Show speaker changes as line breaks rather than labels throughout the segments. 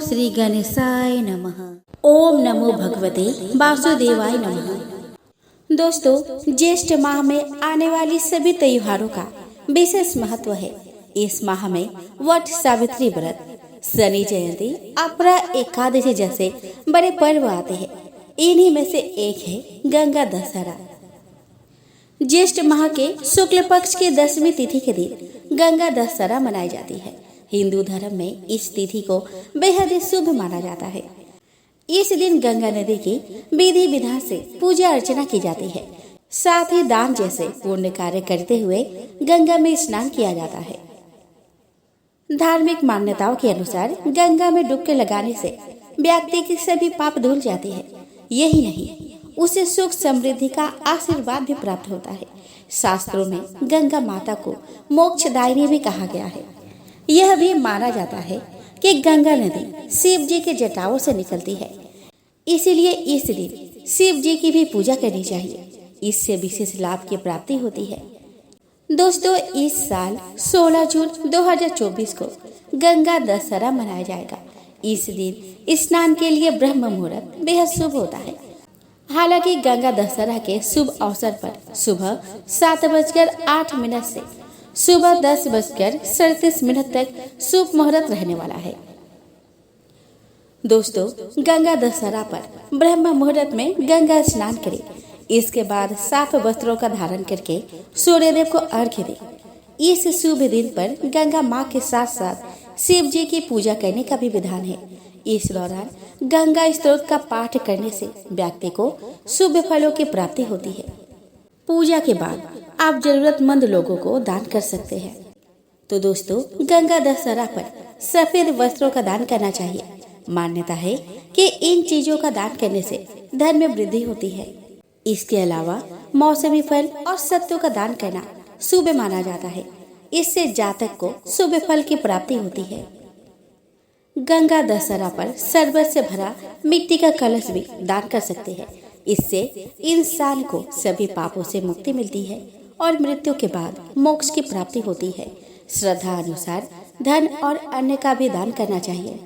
श्री गणेशाय नमः। ओम नमो भगवते वासुदेवाय नमः। दोस्तों, ज्येष्ठ माह में आने वाली सभी त्योहारों का विशेष महत्व है। इस माह में वट सावित्री व्रत, शनि जयंती, अपरा एकादशी जैसे बड़े पर्व आते हैं। इन्हीं में से एक है गंगा दशहरा। ज्येष्ठ माह के शुक्ल पक्ष की 10वीं तिथि के दिन गंगा दशहरा मनाई जाती है। हिंदू धर्म में इस तिथि को बेहद शुभ माना जाता है। इस दिन गंगा नदी की विधि विधान से पूजा अर्चना की जाती है। साथ ही दान जैसे पुण्य कार्य करते हुए गंगा में स्नान किया जाता है। धार्मिक मान्यताओं के अनुसार गंगा में डुबकी लगाने से व्यक्ति की सभी पाप धुल जाते हैं। यही नहीं, उसे सुख समृद्धि का आशीर्वाद भी प्राप्त होता है। शास्त्रों में गंगा माता को मोक्षदायिनी भी कहा गया है। यह भी माना जाता है कि गंगा नदी शिव जी के जटाओं से निकलती है, इसीलिए इस दिन शिव जी की भी पूजा करनी चाहिए। इससे विशेष लाभ की प्राप्ति होती है। दोस्तों, इस साल 16 जून 2024 को गंगा दशहरा मनाया जाएगा। इस दिन स्नान के लिए ब्रह्म मुहूर्त बेहद शुभ होता है। हालांकि गंगा दशहरा के शुभ अवसर पर सुबह 7:08 से सुबह 10:37 तक शुभ मुहूर्त रहने वाला है। दोस्तों, गंगा दशहरा पर ब्रह्म मुहूर्त में गंगा स्नान करें। इसके बाद साफ वस्त्रों का धारण करके सूर्यदेव को अर्घ्य दें। इस शुभ दिन पर गंगा माँ के साथ साथ शिव जी की पूजा करने का भी विधान है। इस दौरान गंगा स्तोत्र का पाठ करने से व्यक्ति को शुभ फलों की प्राप्ति होती है। पूजा के बाद आप जरूरतमंद लोगों को दान कर सकते हैं। तो दोस्तों, गंगा दशहरा पर सफेद वस्त्रों का दान करना चाहिए। मान्यता है कि इन चीजों का दान करने से धन में वृद्धि होती है। इसके अलावा मौसमी फल और सत्तू का दान करना शुभ माना जाता है। इससे जातक को शुभ फल की प्राप्ति होती है। गंगा दशहरा पर शरबत से भरा मिट्टी का कलश भी दान कर सकते हैं। इससे इंसान को सभी पापों से मुक्ति मिलती है और मृत्यु के बाद मोक्ष की प्राप्ति होती है। श्रद्धा अनुसार धन और अन्य का भी दान करना चाहिए।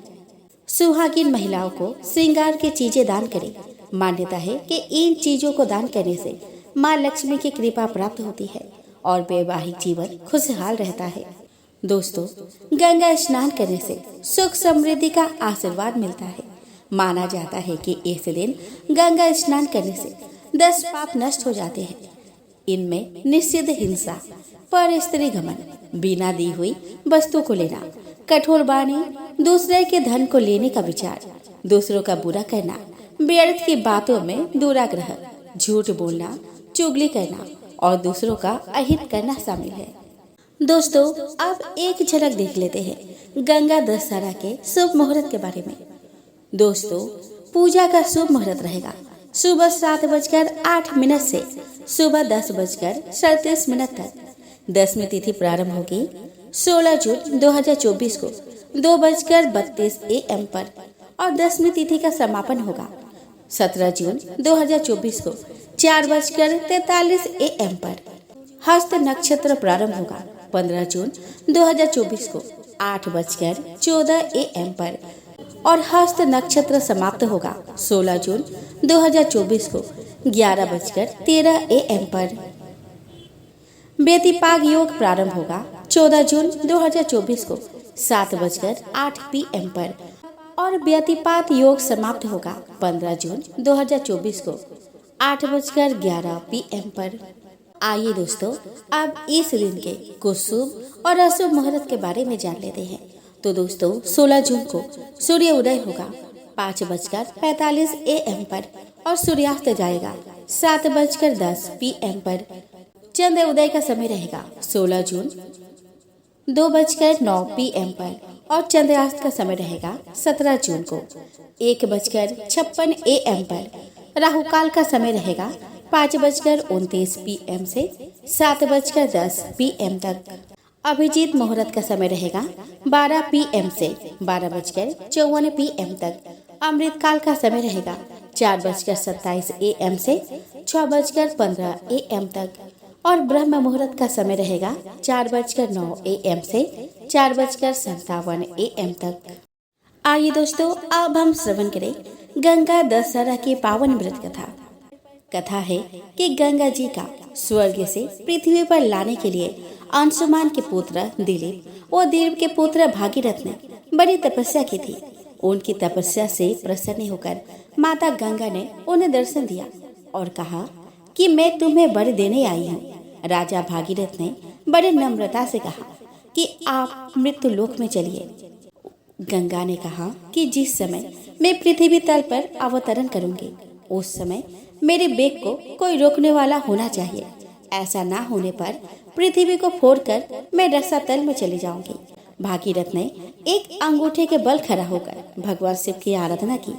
सुहागिन महिलाओं को श्रृंगार की चीजें दान करें। मान्यता है कि इन चीजों को दान करने से माँ लक्ष्मी की कृपा प्राप्त होती है और वैवाहिक जीवन खुशहाल रहता है। दोस्तों, गंगा स्नान करने से सुख समृद्धि का आशीर्वाद मिलता है। माना जाता है कि इस दिन गंगा स्नान करने से 10 पाप नष्ट हो जाते हैं। इनमें निषिद्ध हिंसा, पर स्त्री घमन, बिना दी हुई वस्तु को लेना, कठोर वाणी, दूसरे के धन को लेने का विचार, दूसरों का बुरा करना, व्यर्थ की बातों में दुराग्रह, झूठ बोलना, चुगली करना और दूसरों का अहित करना शामिल है। दोस्तों, अब एक झलक देख लेते हैं गंगा दशहरा के शुभ मुहूर्त के बारे में। दोस्तों, पूजा का शुभ मुहूर्त रहेगा सुबह 7:08 से सुबह 10:37 तक। 10वीं तिथि प्रारंभ होगी 16 जून 2024 को 2:32 AM पर और 10वीं तिथि का समापन होगा 17 जून 2024 को 4:43 AM पर। हस्त नक्षत्र प्रारंभ होगा 15 जून 2024 को 8:14 AM पर और हस्त नक्षत्र समाप्त होगा 16 जून 2024 को 11:13 AM पर। व्यतिपाग योग प्रारंभ होगा 14 जून 2024 को 7:08 PM पर और व्यतिपात योग समाप्त होगा 15 जून 2024 को 8:11 PM पर। आइए दोस्तों, अब इस दिन के कुछ शुभ और अशुभ मुहूर्त के बारे में जान लेते हैं। तो दोस्तों, 16 जून को सूर्य उदय होगा 5:45 AM पर और सूर्यास्त जाएगा 7:10 PM पर। चंद्र उदय का समय रहेगा 16 जून 2:09 PM पर और चंद्रास्त का समय रहेगा 17 जून को 1:56 AM पर। राहु काल का समय रहेगा 5:29 PM से 7:10 PM तक। अभिजीत मुहूर्त का समय रहेगा 12 PM से 12:54 PM तक। अमृत काल का समय रहेगा 4:27 AM से 6:15 AM तक और ब्रह्म मुहूर्त का समय रहेगा 4:09 AM से 4:57 AM तक। आइए दोस्तों, अब हम श्रवण करें गंगा दशहरा की पावन व्रत कथा। कथा है कि गंगा जी का स्वर्ग से पृथ्वी पर लाने के लिए अंशुमान के पुत्र दिलीप और दिलीप के पुत्र भागीरथ ने बड़ी तपस्या की थी। उनकी तपस्या से प्रसन्न होकर माता गंगा ने उन्हें दर्शन दिया और कहा कि मैं तुम्हें वर देने आई हूँ। राजा भागीरथ ने बड़े नम्रता से कहा कि आप मृत्यु लोक में चलिए। गंगा ने कहा कि जिस समय मैं पृथ्वी तल पर अवतरण करूंगी उस समय मेरे बेग को कोई रोकने वाला होना चाहिए। ऐसा ना होने पर पृथ्वी को फोड़कर मैं रसातल में चली जाऊंगी। भागीरथ ने एक अंगूठे के बल खड़ा होकर भगवान शिव की आराधना की।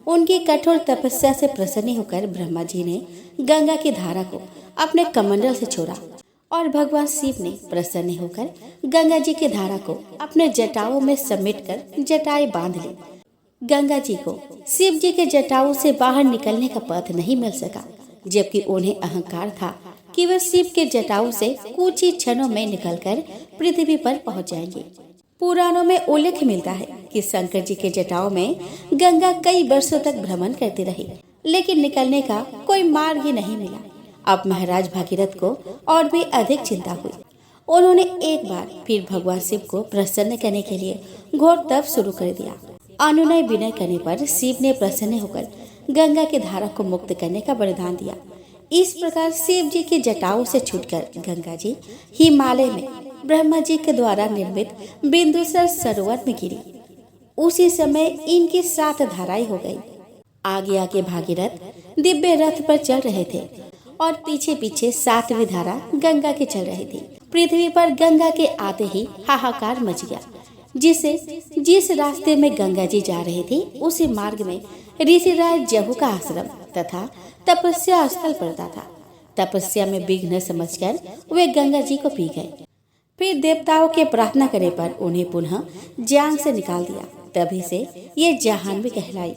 उनकी कठोर तपस्या से प्रसन्न होकर ब्रह्मा जी ने गंगा की धारा को अपने कमंडल से छोड़ा और भगवान शिव ने प्रसन्न होकर गंगा जी की धारा को अपने जटाओं में समेटकर जटाएं बांध ली। गंगा जी को शिव जी के जटाओं से बाहर निकलने का पथ नहीं मिल सका, जबकि उन्हें अहंकार था कि वे शिव के जटाओं से कुछ ही क्षणों में निकलकर पृथ्वी पर पहुंच जाएंगे। पुराणों में उल्लेख मिलता है कि शंकर जी के जटाओं में गंगा कई वर्षों तक भ्रमण करती रही, लेकिन निकलने का कोई मार्ग ही नहीं मिला। अब महाराज भागीरथ को और भी अधिक चिंता हुई। उन्होंने एक बार फिर भगवान शिव को प्रसन्न करने के लिए घोर तप शुरू कर दिया। अनुनय विनय करने पर शिव ने प्रसन्न होकर गंगा की धारा को मुक्त करने का वरदान दिया। इस प्रकार शिव जी की जटाओं से छूटकर गंगा जी हिमालय में ब्रह्मा जी के द्वारा निर्मित बिंदुसर सरोवर में गिरी। उसी समय इनकी 7 धाराएं हो गई। आगे आगे भागीरथ दिव्य रथ पर चल रहे थे और पीछे पीछे 7वीं धारा गंगा की चल रही थी। पृथ्वी पर गंगा के आते ही हाहाकार मच गया। जिस रास्ते में गंगा जी जा रही थी उसी मार्ग में ऋषिराज जहू का आश्रम तथा तपस्या स्थल पड़ता था। तपस्या में विघ्न समझकर वे गंगा जी को पी गए। फिर देवताओं के प्रार्थना करने पर उन्हें पुनः जान से निकाल दिया। तभी से ये जाह्नवी कहलाई।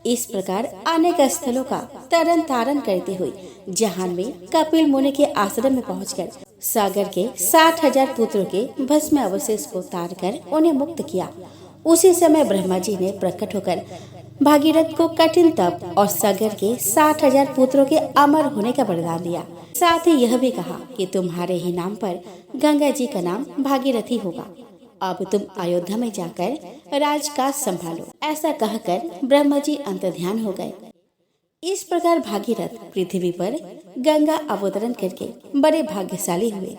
इस प्रकार अनेक स्थलों का तरन तारण करते हुए जाह्नवी कपिल मुनि के आश्रम में पहुंचकर सागर के 60,000 पुत्रों के भस्म अवशेष को तार कर उन्हें मुक्त किया। उसी समय ब्रह्मा जी ने प्रकट होकर भागीरथ को कठिन तप और सागर के 60,000 पुत्रों के अमर होने का वरदान दिया। साथ ही यह भी कहा कि तुम्हारे ही नाम पर गंगा जी का नाम भागीरथी होगा। अब तुम अयोध्या में जाकर राजकाज संभालो। ऐसा कहकर ब्रह्मा जी अंतर्ध्यान हो गए। इस प्रकार भागीरथ पृथ्वी पर गंगा अवतरण करके बड़े भाग्यशाली हुए।